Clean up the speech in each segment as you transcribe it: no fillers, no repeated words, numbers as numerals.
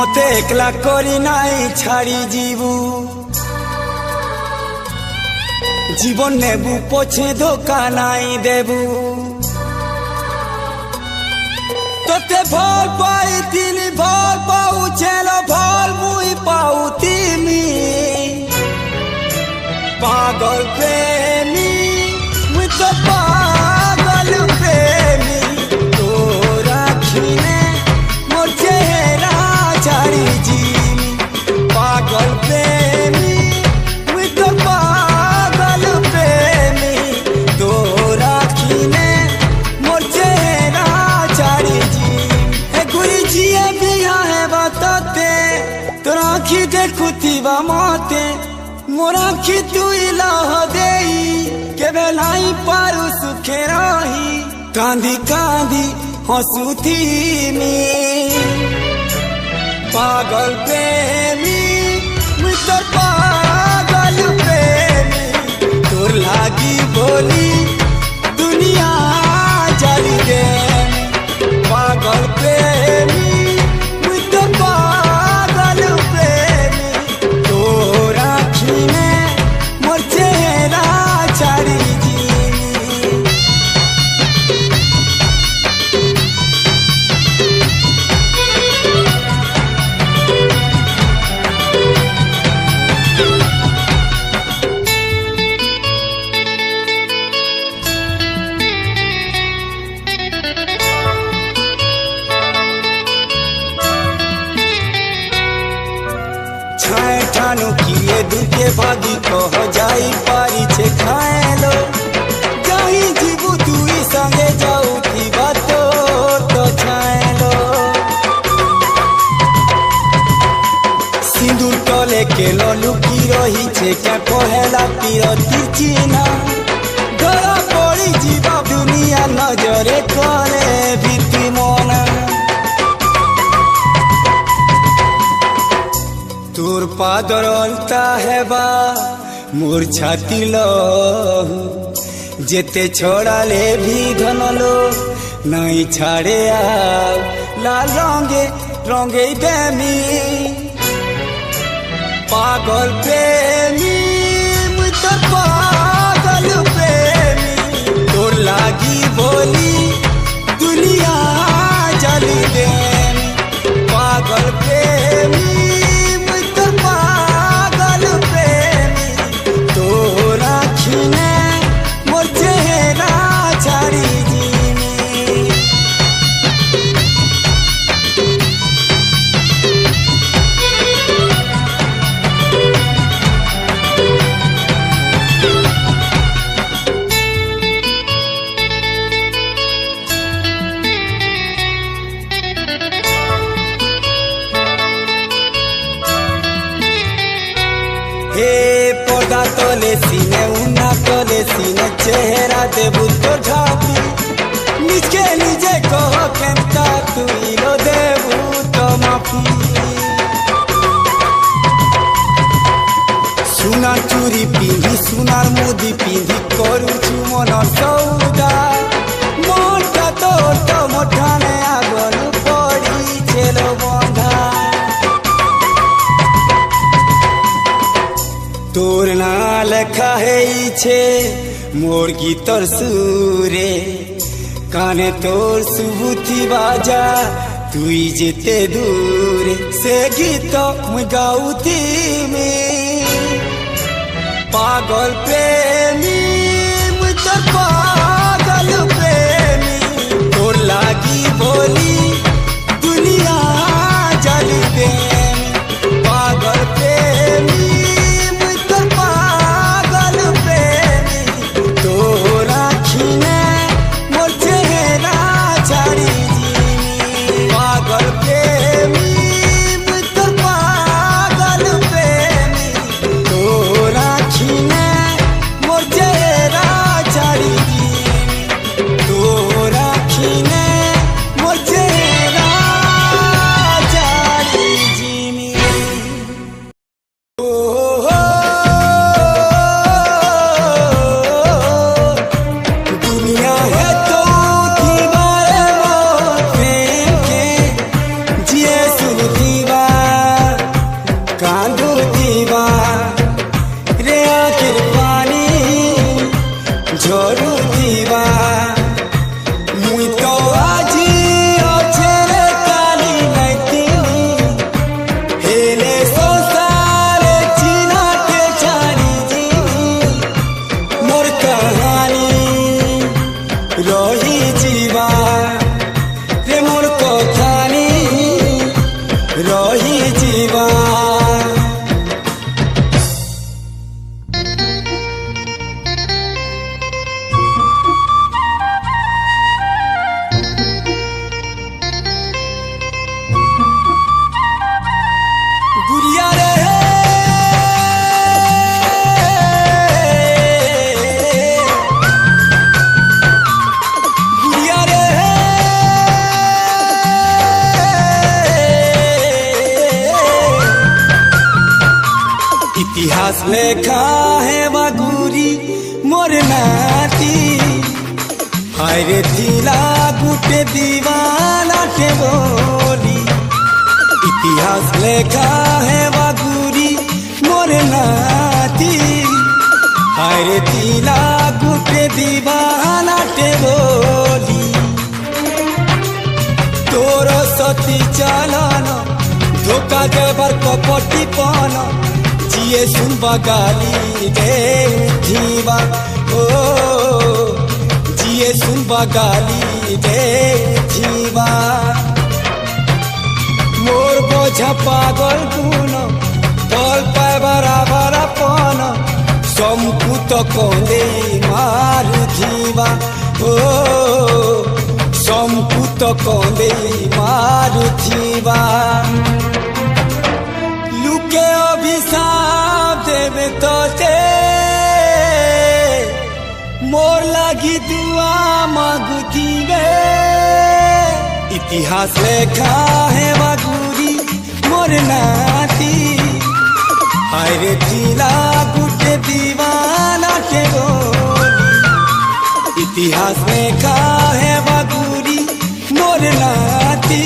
मते एकला करी नाई छाड़ी जीवू जीवन नेबू पछे धोखा नाई देबू तोते भल पाई तिनी भल पाऊ चलो भल मुई पाऊ तिमी पागल प्रेमी मुई तो पागल प्रेमी तोरा खीने मोर चेहरा छाड़ी जीनी पागल प्रेमी मुई तो पागल प्रेमी तोरा खीने मोर चेहरा छाड़ी जीनी गुरी जिए बिया है बताते तोरा आँखी देखुती बा माते मोर आँखी तू इलाह देई के बेलाई पारू सुखे रही कांदी कांदी हंसुती में पागल प्रेमी मुई तोर पागल प्रेमी तोर लागी बोली दुनिया जाली गे पागल प्रेमी मुई तोर पागल प्रेमी तोर आँखी में मोर चेहरा छाड़ी ठानु किए दुखे भागी कह जाई पारी छे खाए लो जाही जीवू तुई संगे जाऊ थी बातो तो छाए लो सिंदूर तले के लो लुकी रही छे क्या पहला तीरती चिन्ह धरा पड़ी जीवा दुनिया नजरे करे भीति मना तोर पादर अलता है बा मोर छाती लहू जेते छोड़ाले भी धनलो नहीं छाड़े आओ लाल रंगे रंगे देमी पागल प्रेमी मुई तो पागल प्रेमी तोर लागी बोली दुनिया जली देमी पागल प्रेमी मोर चेहरा छाड़ी जीनी हे पर्दा तले सीने उन्ना तले सीने चेहरा देबू तो ढापी निजे निजे कह केमता तू लो देबू तो माफी सुना चूरी पिंधी सुनार मुदी पिंधी करू छु मन सौदा मोटा तो मोठाने आगल पड़ी चलो बंधा तोर ना लेखा है छे मोर गीतर सुरे काने तोर सुबुथी बाजा तुई जेते दूरे से गीत मुई गाउती में पागल प्रेमी मुई तोर पागल प्रेमी तोर लागी बोली दुनिया जली देमी पागल प्रेमी मोर इतिहास लेखा है बागुरी मोर नाती हायरे थिला गुटे दीवाना के बोली इतिहास लेखा है बागुरी मोर नाती हायरे थिला गुटे दीवाना के बोली तोर सती चालन धोखा देवर कपटी पन जिए सुनबा गाली दे उठीबा ओ जिए सुनबा गाली दे उठीबा मोर बोझा पागल गुण बल पाए बराबर अपन सम्पुत कोले मारू थीबा ओ सम्पुत कोले मारू थीबा लुके अभिशाप देवे तोते मोर लागी दुआ मागुतीबे इतिहास लेखा है बागुरी मोर नाती हायरे थिला गुटे दीवाना के बोली इतिहास लेखा है बागुरी मोर नाती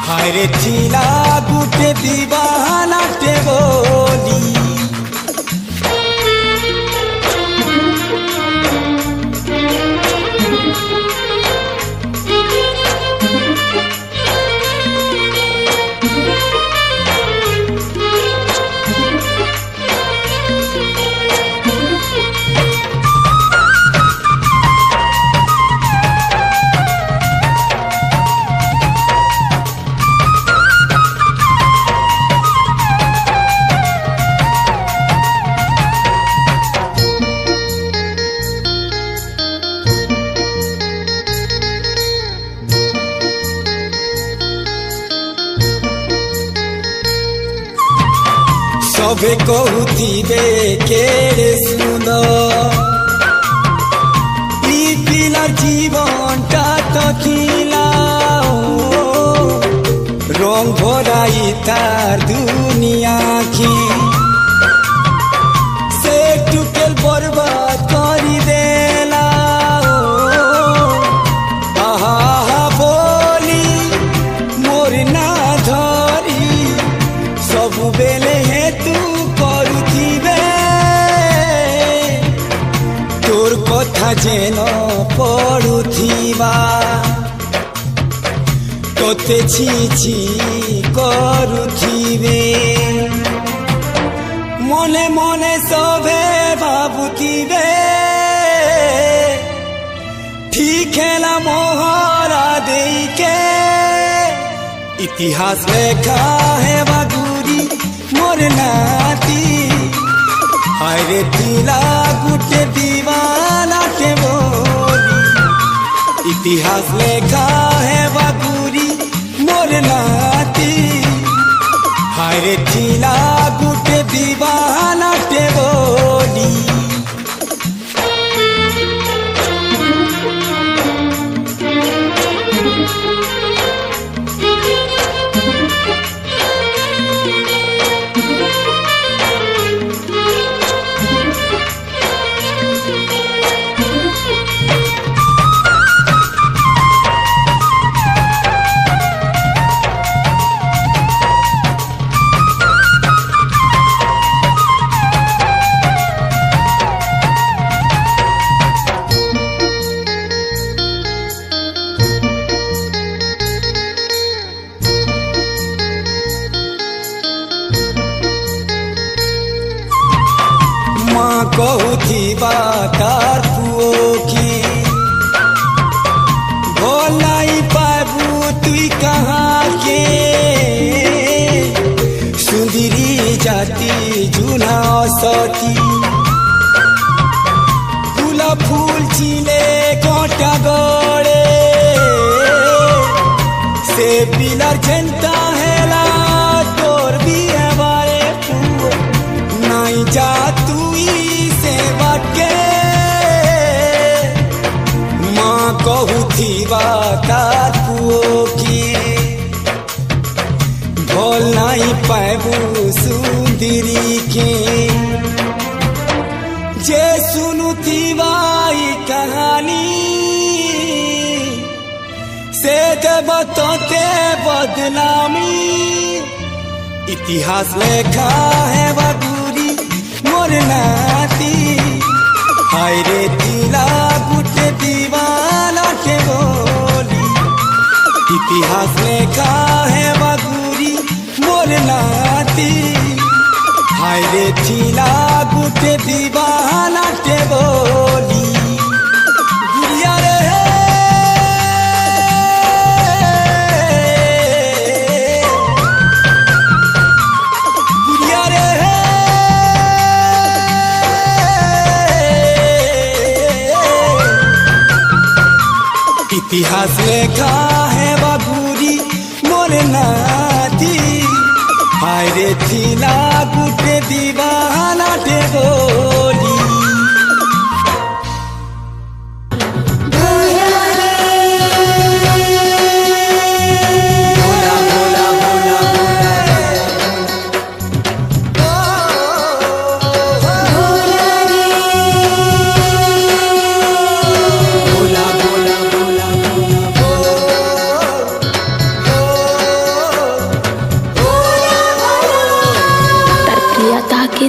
हायरे थिला गुटे दीवाना के बोली सबे कहूथिबे केड़े सुंदर ई पिलार जीवनटा तकिला रंग भराई तार दुनिया की से टुकेल बर्बाद करी देला आहा बोली मोर ना धरी सब बेले तू करुथिबे तोर कथा जेन पड़ुथिबा तोते छी छी करुथिबे मने मने सभे भाबुथिबे ठीक खेला मोहरा देके इतिहास लेखा है बागुरी मोर नाती हायरे थिला गुटे दीवाना के बोली इतिहास लेखा है बागुरी मोर नाती हायरे थिला गुटे दीवाना के बोली कहूथिबा तार पुओखी भोलाई पाबू तुई कहाँ के सुंदरी जाती जुना सती फूला फूल चिले कांटा गड़े से पिलर जनता हेला तोर भी हमारे पुओ नहीं जा तुई माँ कहूथिबा तार पुओखी भोल नहीं पाबू सुन सुंदरी के जे सुनुथिबा ई कहानी से देव तोते बदनामी इतिहास लेखा है बबूरी मोर नाती हाय रे दिला गुटे दीवाना के बोली इतिहास लेखा है बबूरी मोर नाती हाय रे दिला गुटे दीवाना के बोली गुड़िया रे इतिहास लेखा है बाबूरी मोर नाती हाय रे थीला गुटे दीवाना टे बोली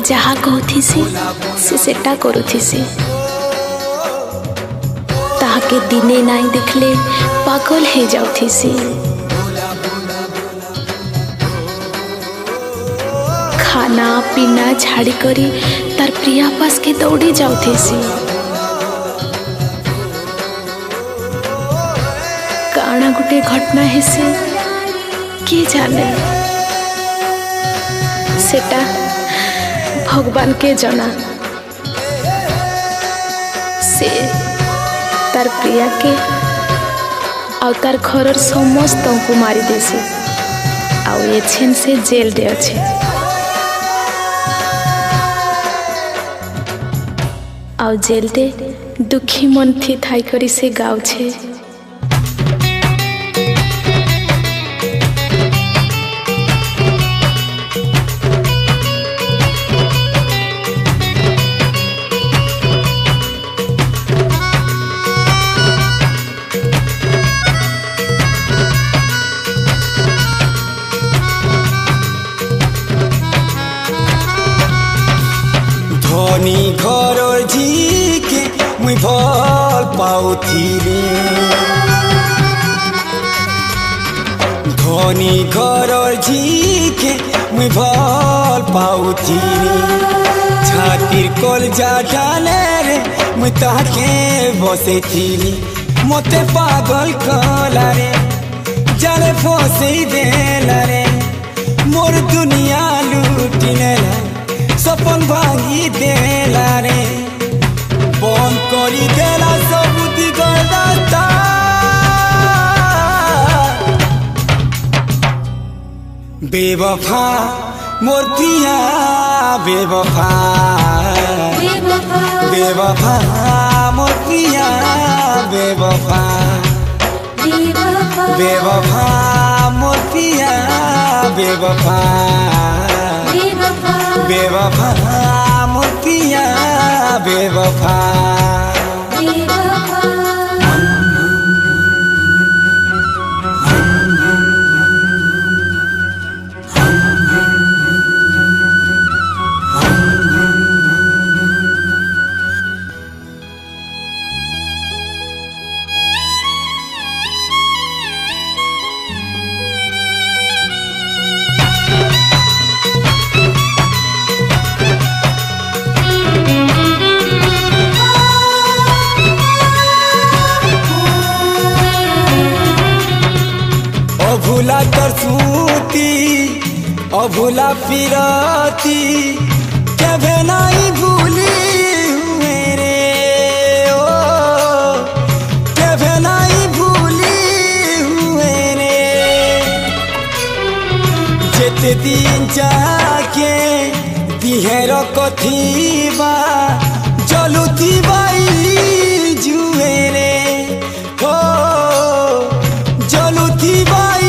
जहाँ कहूसी से सेटा करूसी ताके दिने नाई देखले पागल हो जाऊसी खाना पीना छाड़ी करी तार प्रिया पास के दौड़ी जाऊसी काना गुटे घटना हेसे के जाने सेटा भगवान के जना से तार प्रिया के और तार घर समस्त को मारी देसी आउ ये छेन से जेल रे अच्छे आउ जेल रे दुखी मन थी थाई करी से गाँव छे धनी घर झीके मुई भल पाउथिली धनी घर झीके मुई भल पाउथिली छातिर कलजा डाले रे मुई ताके बसे थीली मते पागल कला रे जाले फसे देला रे मोर दुनिया लूटिने सपन भांगी देला रे बन करी देला सब दिगदाता बेवफा मोर पिया बेवफा बेवफा मोर पिया बेवफा बेवफा मोर पिया बेवफा बेवफा मोर पिया बेवफा अभूला तरसूती अभूला फिरती कभी नहीं भूली हुए रे ओ कभी नहीं भूली हुए रे जेते दिन जाके दिहेर कथीबा जलुती बाई जुए रे हो जलुती बाई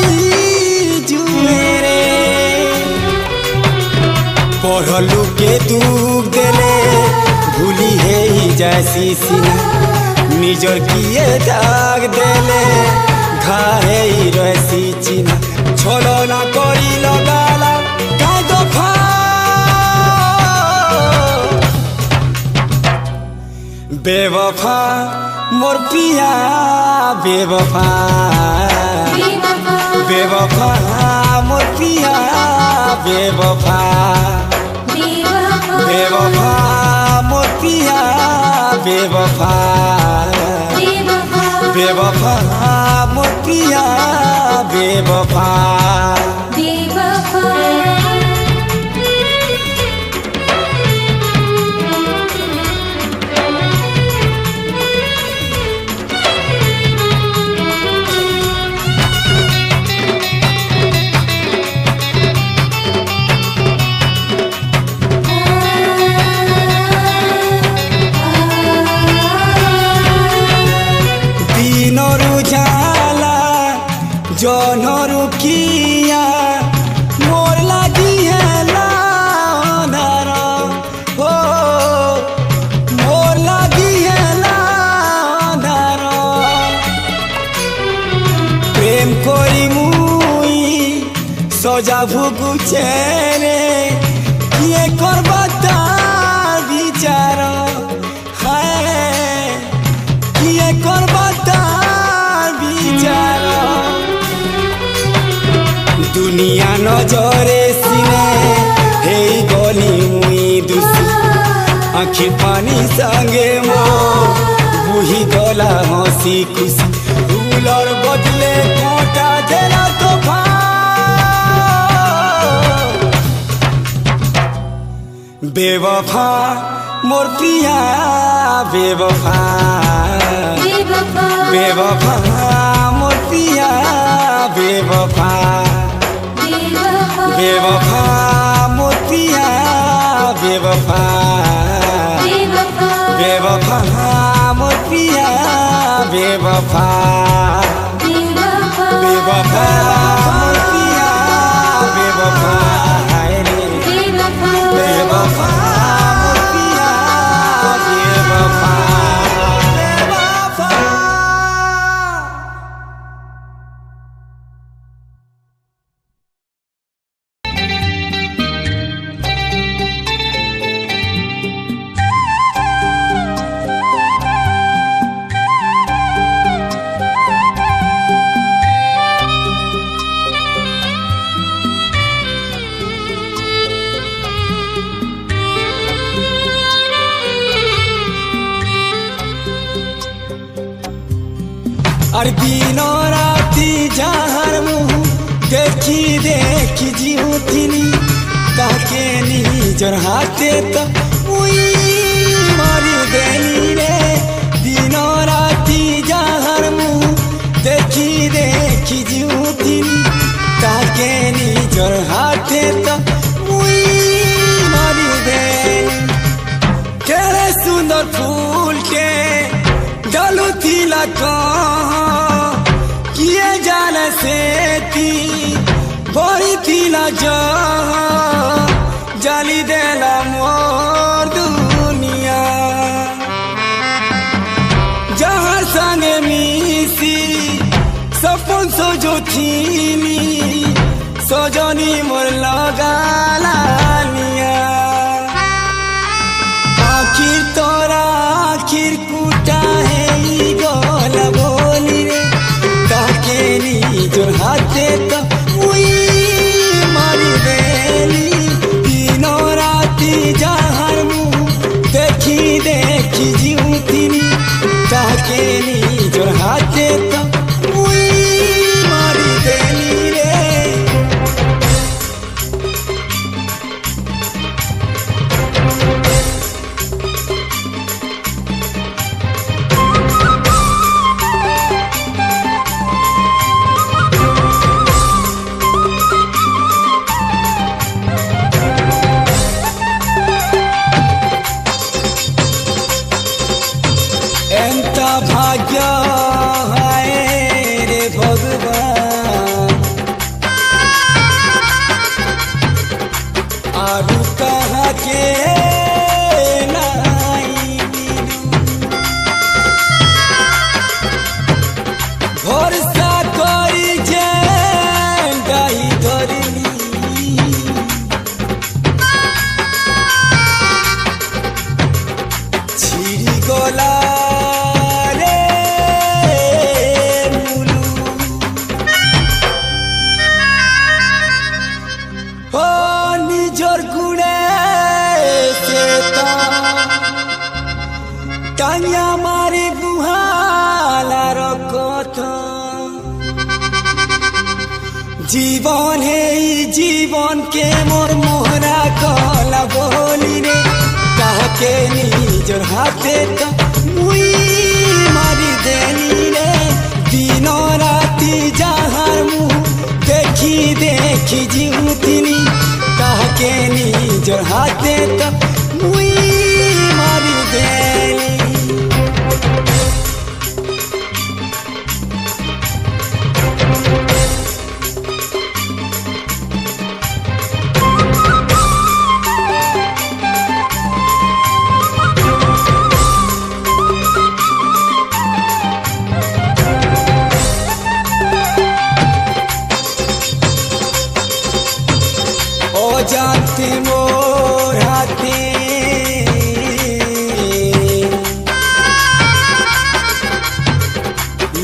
दुख देले भूली है जैसी सीना निजर किए दाग देले घाहे रसी चिना छलो ना करी लगाला काय दफा बेवफा मोर पिया बेवफा बेवफा मोर पिया बेवफा बेवफा मोर पिया बेवफा बेवफा मोर पिया बेवफा जनरू किया मोर लगी है लाधार हो मोर लगी है लाधार प्रेम करी मुई सजा भुगुचे रे किए करबा तार विचार है किए करबा तार विचार दुनिया नजरे सिने हे गली मुई दुसी आखिर पानी संगे मो बुही गला हंसी खुशी फूलर बदले कांटा देला तूफान बेवफा मोर पिया बेवफा बेवफा मोर पिया बेवफा बेवफा मोर पिया बेवफा बेवफा मोर पिया बेवफा बेवफा मोर पिया बेवफा बेवफा मोर पिया बेवफा और दिनों राती जहर मुँह देखी देखी जीवतिनी ताके निजर हाथे तो उई मारी देनी रे दिनों राती जहर मुँह देखी देखी जीवतिनी ताके निजर हाथे तो उई मारी देनी केरे सुंदर फूल के डालू थीला किए जाने से थी बड़ी थीला जाली देला मोर दुनिया जहाँ संगे मिसी सपन सोजो थीनी सजनी मोर लगाला निया आखिर तोरा आखिर कुटा है गोला बोली रे ताके निजर हाथे तो उई मारी देली दिनों राती जहर मुँह देखी देखी जीवतिनी ताके निजर हाथे तो उई मारी देली रे টাইয়া মারি বুহালার কথা জীবন এই জীবনকে মোর মোহরা কলা বলি রে কাহকে নিজর হাতে তো মুই মারি দেলি রে দিন রাতি যাহার মুহ দেখি দেখি জিউতিনি কাহকে নিজর হাতে তো মুই মারি দেলি जानते मोर हाथे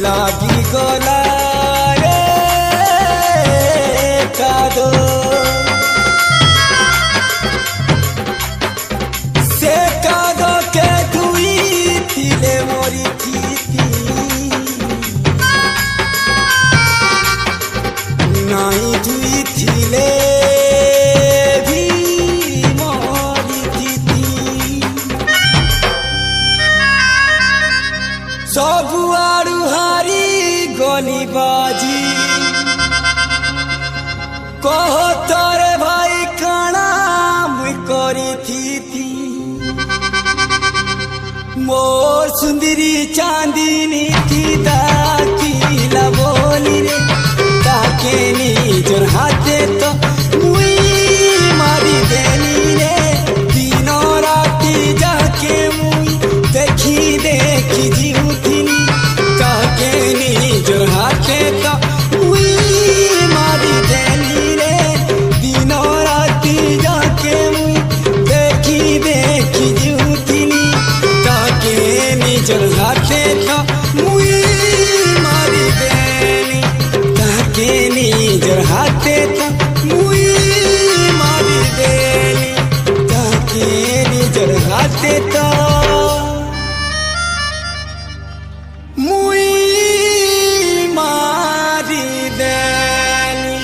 लागी गला रे कादो से कादो के धुई थिले मोरी थी नाई धुई थिले सबुआरू हारी गली बाजी कह तोरे भाई काना मुई करी थी मोर सुंदरी चांदनी थी ताकीला बोली रे ताके निजर हाथे तो मुई मारी देली रे दिनो राती जाके मुई देखी देखी जीउतिनी ताके निजर हाथे तो मुई मारी देली रे दिनो राती जाके मुई देखी देखी जीउतिनी ताके निजर हाथे तो मुई मारी देली ताके निजर हाथे तो मुई मारी देली ताके निजर हाथे तो मुई मारी देली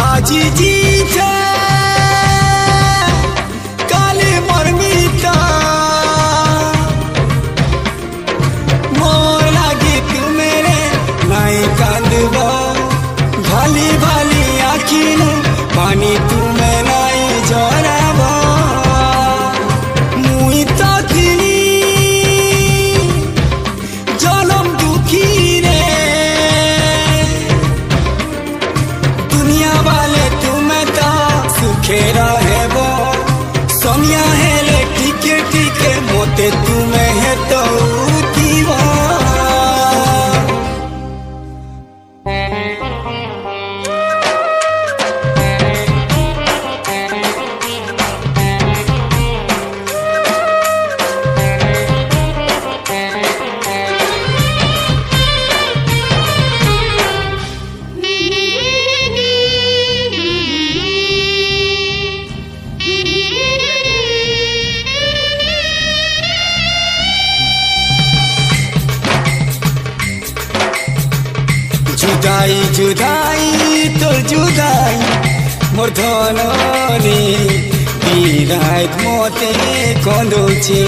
आजी जी काले मरमिता मोर लागे तू मेरे नाई कांदब भाली भाली आखिन पानी तुम्हें नाई जराब मुई तो थिली जलम दुखी रे दुनिया वाले तुम्हें तो सुखे रहेब समिया हेले टिके टिके मोते तुम्हें है तो दीवा जुदाई जुदाई तोर जुदाई मोर धननी बिराट मते कन्दुछि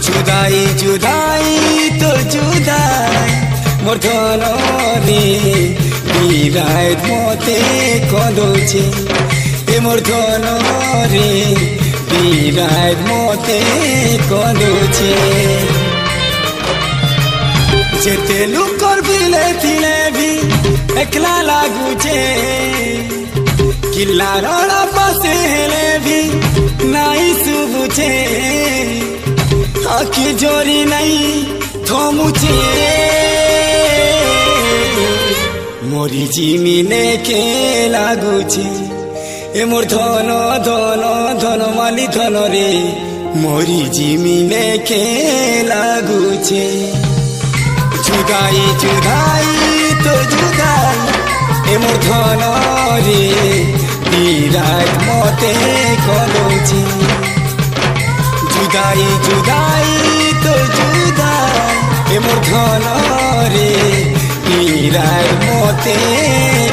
जुदाई जुदाई तोर जुदाई मोर धननी बिराट मते कन्दुछि ए मोर धननी बिराट मते कन्दुछि जेते लुकर बिले थिले भी एकला लागुचे किल्ला रड़ा पासे हेले भी नाई सुबुचे आखि जोरी नहीं थमुचे मोरी जिमिने के लागुचे ए मोर धन धन धन माली धन रे मोरी जिमिने के लागुचे जुदाई जुदाई तो जुदाई ए मोर धन रे বিরাট মতে কলছি জুদাই জুদাই তো জুদাই এ মোর ধন রে বিরাট মতে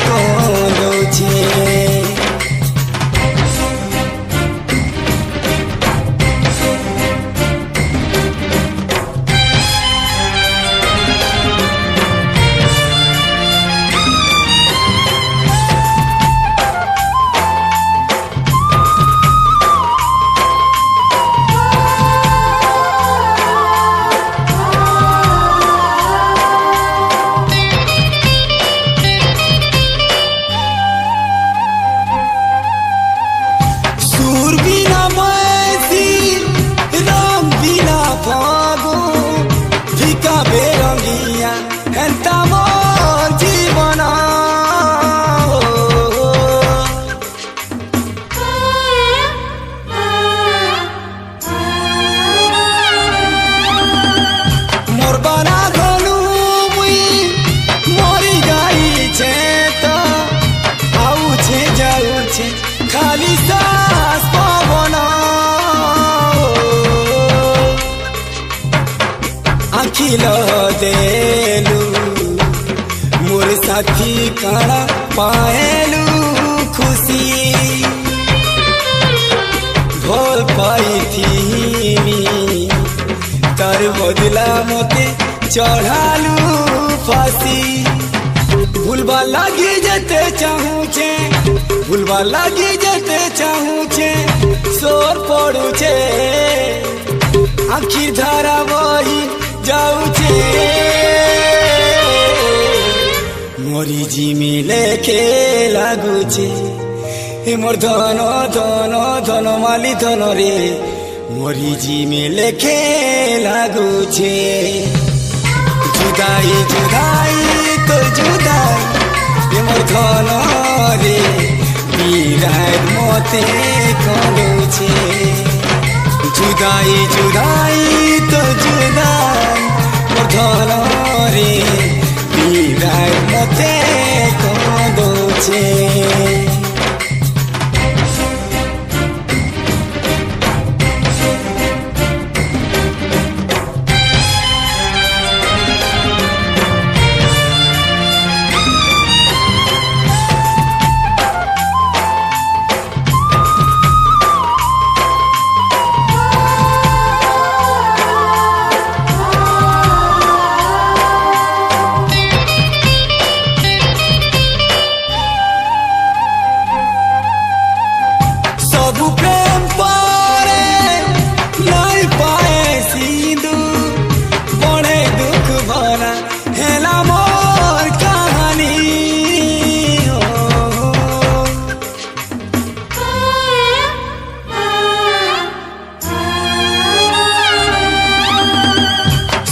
কলছি খালি শ্বাস পাবনা আখিল দেলু মোর সাথী কাଣା পায়েলু খুশি ভোল পাইথিমি তার বদলা মতে চढ़ालू फांसी भूलवा लगी जते चाहूँ छे भूलवा लगी जते चाहूँ छे सोर पड़ू छे आखिर धारा वही जाऊ छे मोरी जिमी लेके लागू छे हे मोर धन धन धन माली धन रे मोरी जिमी लेके लागू छे जुदाई जुदाई तो जुदाई ये मोर धन रे বিরাট মতে কলছি জুদাই জুদাই তো জুদাই মোর ধন রে বিরাট মতে কলছি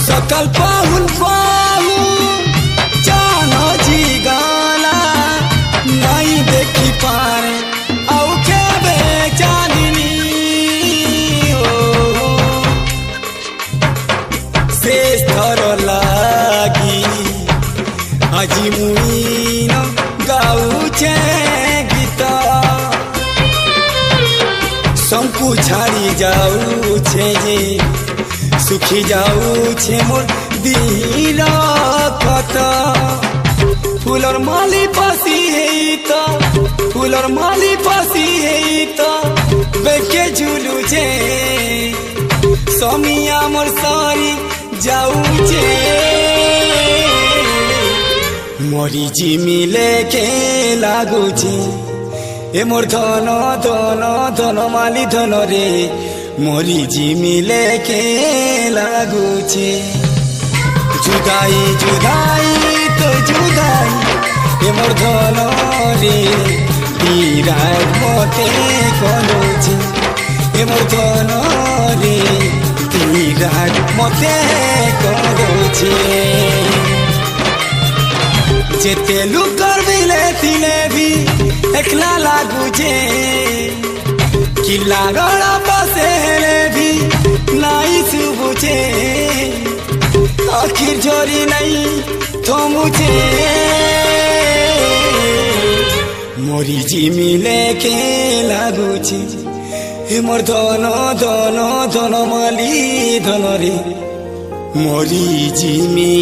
सकल पाहुन पाहुन जानो जी गाला नहीं देखी पारे औ के बेचानी शेष थर लागी আজি मुई न गाउछे गीत शंकु छाड़ी जाउछे जे सुखी जाऊछे मोर दिल कत फूलर माली पासी है तो फूलर माली पासी है तो बेके झुलू छे समिया मोर सारी जाऊछे मोरी जिमी लेके लागू छे ए मोर धन धन धन माली धन रे मोरी जिमी लेके लागू छे जुदाई जुदाई तो जुदाई ए मोर धन रे বিরাট মতে কলছি এ মোর ধন রে বিরাট মতে কলছি যেতে লুকর বিলে তিলে ভি একলা লাগুছে কিলা গড়া পাশে হেলে ভি নাই শুভুছে আখির ঝরি নাই থমুছে मोरी जिमिले के लागुची मोर धन धन धन माली धन रे मोरी जिमी।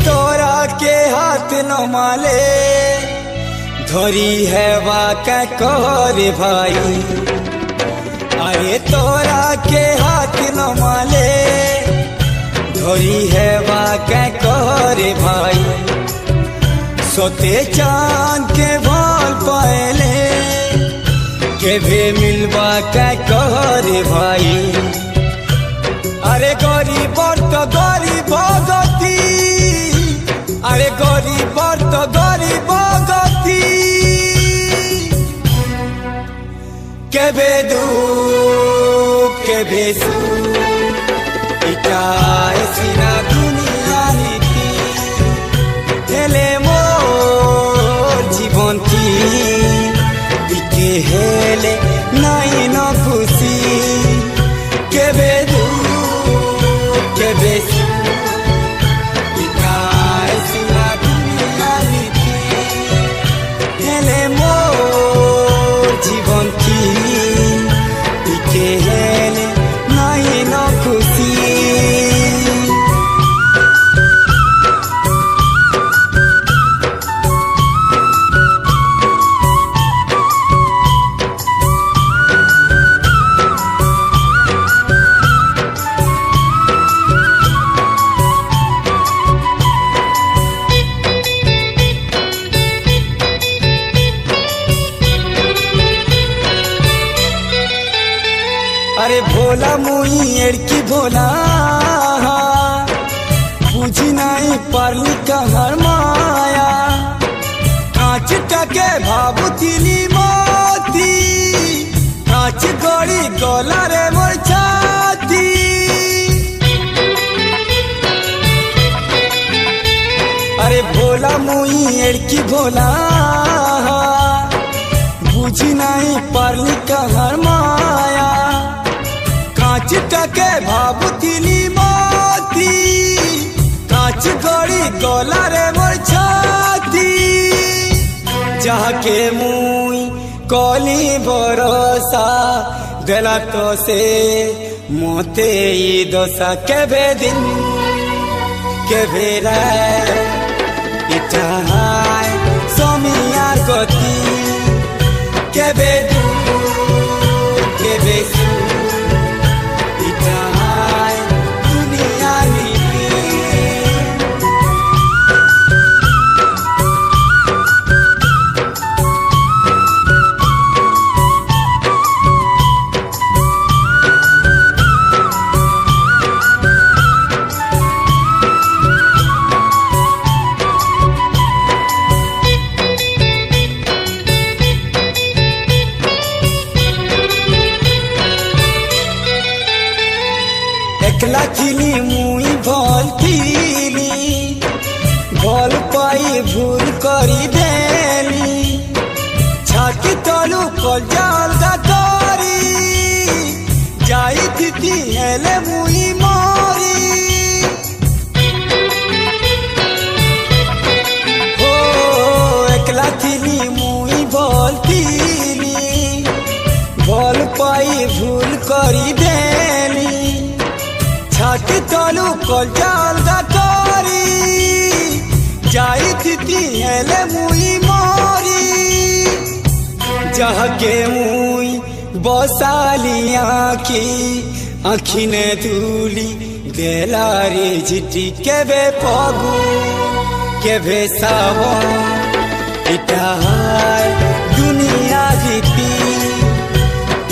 तोरा के हाथ न माले धरी है वाका करे भाई। अरे तोरा के हाथ न माले धरी है वाका करे भाई। सोते चांद के भाल पाएले के भी मिलवा का करे भाई। अरे गरीब तो गरीब गति, अरे गरीब तो गरीब गति केबे दुख केबे सुख इटा ऐसिना दुनिया नीति हेले मोर जीवन की इके हेले नहीं न खुशी केबे दुख केबे सुख जीवन की इके हेले नहीं न खुशी। अरे भोला मुई एड़की भोला बुझी नहीं पारली कहर माया। कांच टके भाबुतिली मोती कांच गड़ी गला रे मोर छाती। अरे भोला मुई एड़की भोला बुझी नहीं पारली कहर माया। कांच टके भाबुतिली मोती कांच गड़ी गला रे मोर छाती। जाके मुई कली भरोसा देला तो से मोते ई दोसा केबे दिन केबे रात इटा हाय समिया गति केबे दुख केबे सुख दुनिया नीति। একলা ଥିଲି মুই ভল ଥିଲି ভল পাই ভুল করি দেলি ছাতি তলু কলজা অলগা করি যাইথিতি হেলে মুই মরি ও একলা ଥିଲି মুই ভল ଥିଲି ভল পাই ভুল করি দেলি ছাতি তলু কলজা অলগা করি যাইথিতি হেলে মুই মরি যাহাকে মুই বসালি আঁখি নে তুলি দেলারে ঝিটি কেবে পগু কেবে সাবন ইটার দুনিয়া রীতি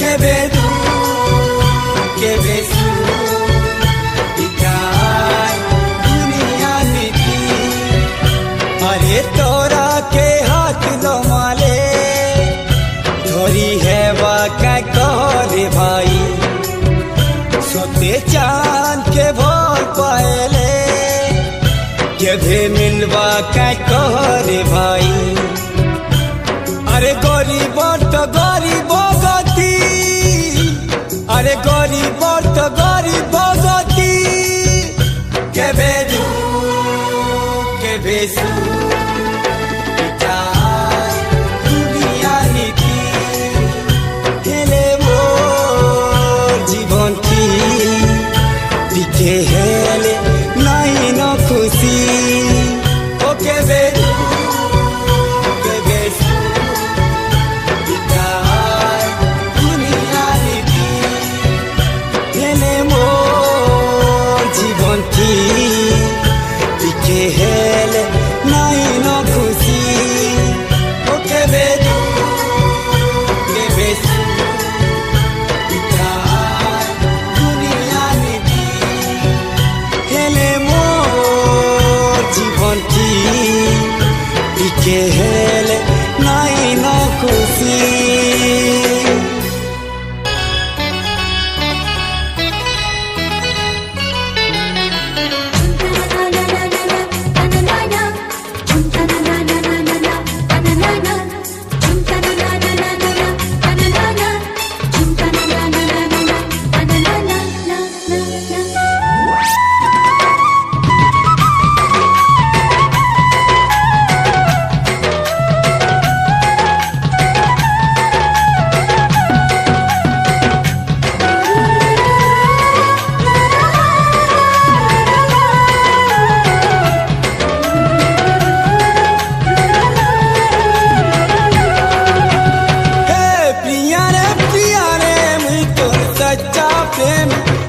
কেবে দু কেবে সু ইটার দুনিয়া রীতি আরে তোরা কে হাত লমালে ধরি হেবা কাই করে ভাই सोते चांद के भोर पायले केभे मिलवा कै करे भाई अरे गरीब तो गरीब गति अरे गरीब तो गरीब गति केभे दू केभे सू दुनिया नीति हेले জীবন কি দিকে হেলে নাই ন খুশি ও কেবে কেবে দুনিয়া নীতি হেলে মোর জীবন কি দিকে হেলে নাই ন খুশি ও কেবে কেবে জীবন কি দিকে হেলে নাই ন খুশি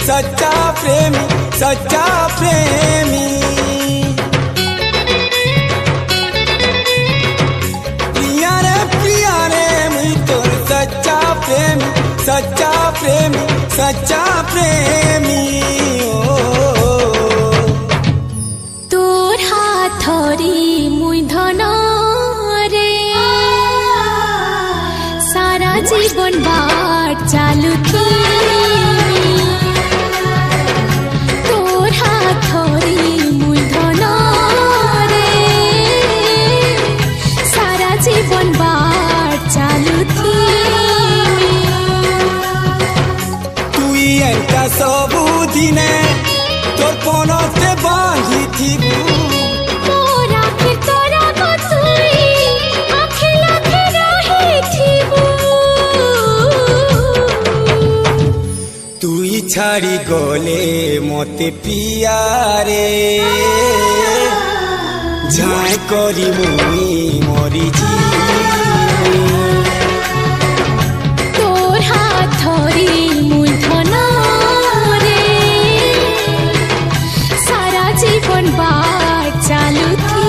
सच्चा प्रेमी सच्चा प्रेमी प्रिया रे मुई तोर सच्चा प्रेमी सच्चा प्रेमी सच्चा प्रेमी तोर हाथ धरी मुई धन रे सारा जीवन बाट चालू थी सबुदिने तोर पनते बांधी थिबू मोर आँखि तोरा गतुई आँखि लाखे रही थिबू तुई छाड़ी गले मते पिया रे झाय करी मुई मरी जी तोर हाथ धरी मुई धन জীবন বার চালু থি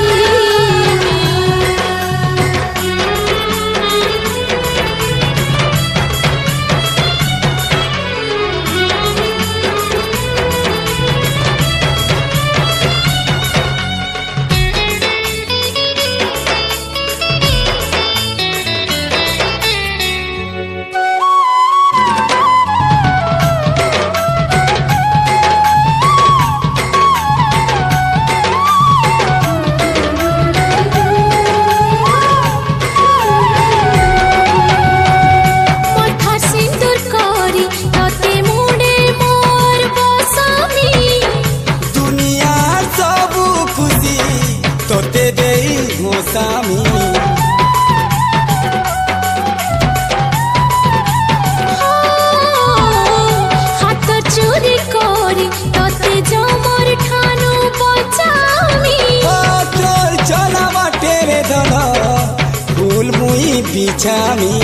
बिछामी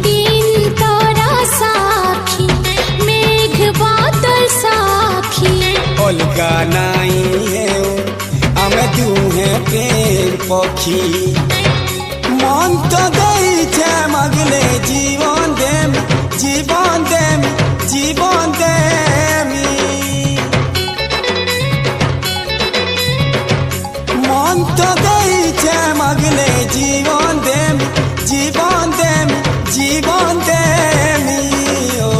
दिन तोरा साखी मेघ बादल साखी अलगा नाई आमे दुहे प्रेम पक्षी मन तो देइछे मगले जीवन देम जीवन देम जीवन देमी मन तो देइछे मगले जीवन देम जीवन देम जीवन देमी ओ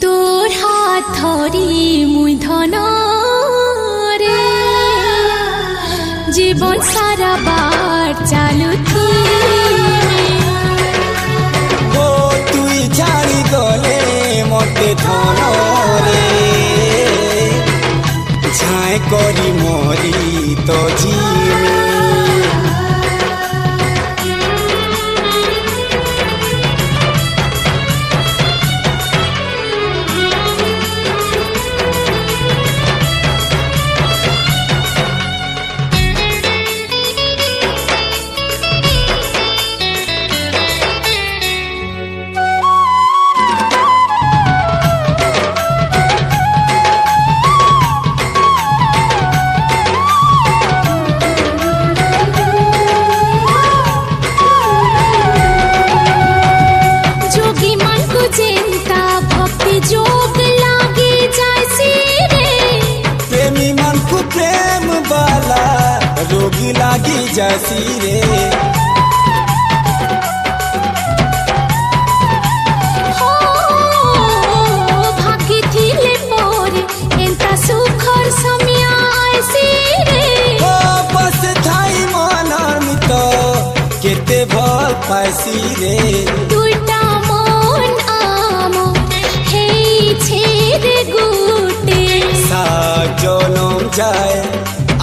তোর হাত ধরি মুই ধন রে জীবন সারা বার চালু ও তুই ছাড়ি গলে মতে ধন রে ছাই করি মরি তো জিমি যোগী মানকু চিন্তা ভক্তি যোগ লাগে যাইছি রে प्रेमी मन को प्रेम वाला रोग लागी जासी रे हो ভাগ্যে থিলে পরে এন্তা সুখর সমিয়া আইছি রে ओ बस थाई मनर मित केते भल पाइसी रे দুইটা মন আমো হেইছে রে গুটে सा जनम जाए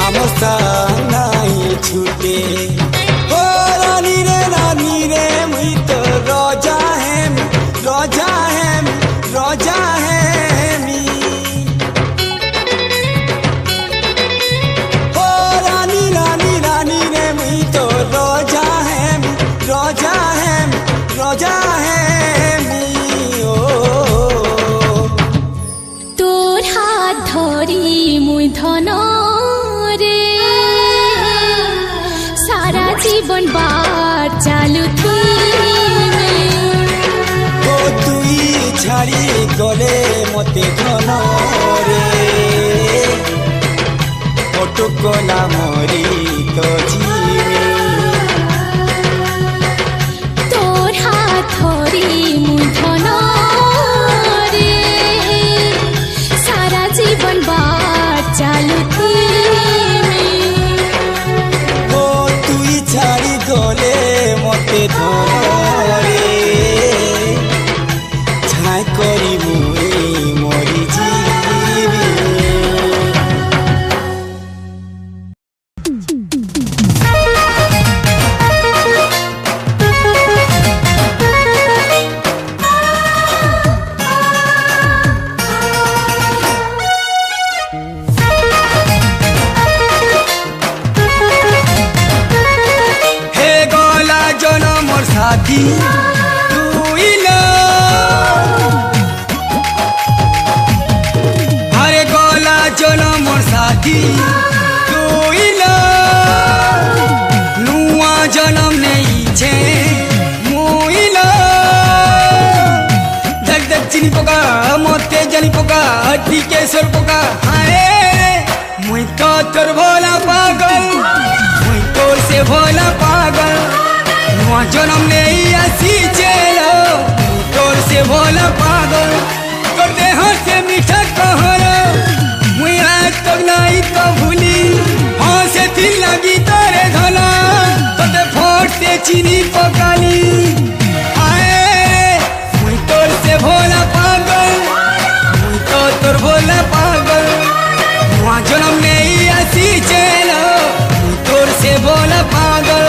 আমসা নাই ছুটে ও রানী রে মুই তো রজা হেম রজা হেম রজা হেমি ও রানী রে মুই তো রজা হেম রজা হেম রজা হেমি ও তোর হাত ধরি মুই ধন রে সারা জীবন বার চালু ও তুই ছাড়ি গলে মতে ধন রে অটকলা মরি তো জিমি তোর হাত ধরি মুই ধন রে সারা জীবন বার চালু ও তুই ছাড়ি গলে মতে ধন রে ছাই করি মুই মরি জিবি হে গলা জনমর সাথী তুই লো আরে গলা জনমর সাথী তুই লো নুয়া জনম নেইছে মুই লো দেখ দেখ চিনি পোকা মতে জানি পোকা টিকেশ্বর পোকা হায় মুই তো তোর ভোলা পাগল মুই তোর সে ভোলা পাগল नुआ जन्म नहीं आसी चलो तोर से भोला पागल तोर देह से मीठा कहरा मुई आज तक नहीं तो भूली हाँ से दिल लगी तोरे धला तोते फोट से चीनी पकाली आए मुई तोर से भोला पागल मुई तो तोर भोला पागल नुआ जन्म नहीं आसी चलो तोर से भोला पागल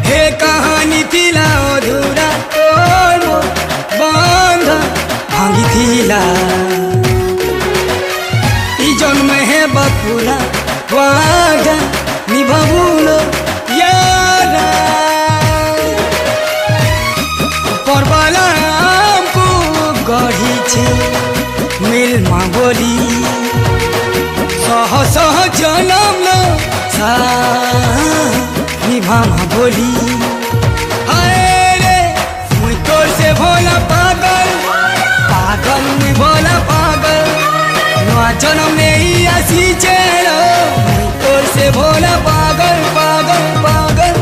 हे कहानी तिला थिला ई जन्म है बपुरा वादा निभाबुलो यारा परबाला हमको गढ़ी छे मिलमा बोली सह सह जनम लो सा निभामा बोली हाय रे मुई तोर से भोला पागल पागल मुई भोला पागल नवा जन्म नहीं आसी चेलो मुई तोर से भोला पागल पागल पागल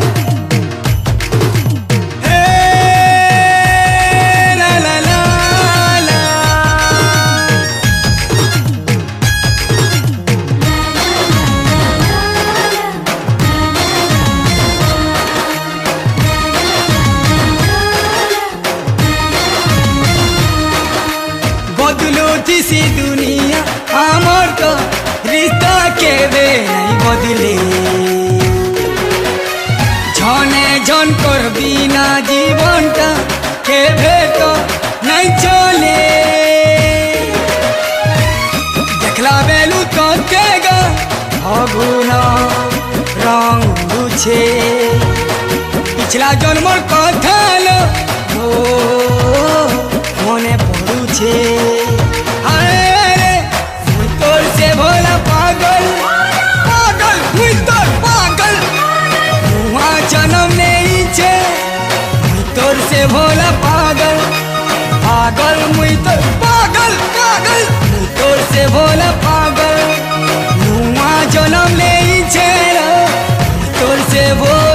सी दुनिया आमर तो रिश्ता के बे नहीं बदले झने झन कर बिना जीवनटा के भेट नहीं चले देखला बेलू तो केगा अगुना रंग बुझे पिछला जन्मर कथा लो मने पड़ुछे भोला पागल पागल मुई तोर पागल हुआ जन्म नहीं छे मुई तोर से भोला पागल पागल मुई तोर पागल पागल मुई तोर से भोला पागल हुआ जन्म नहीं छे मुई तोर से भोला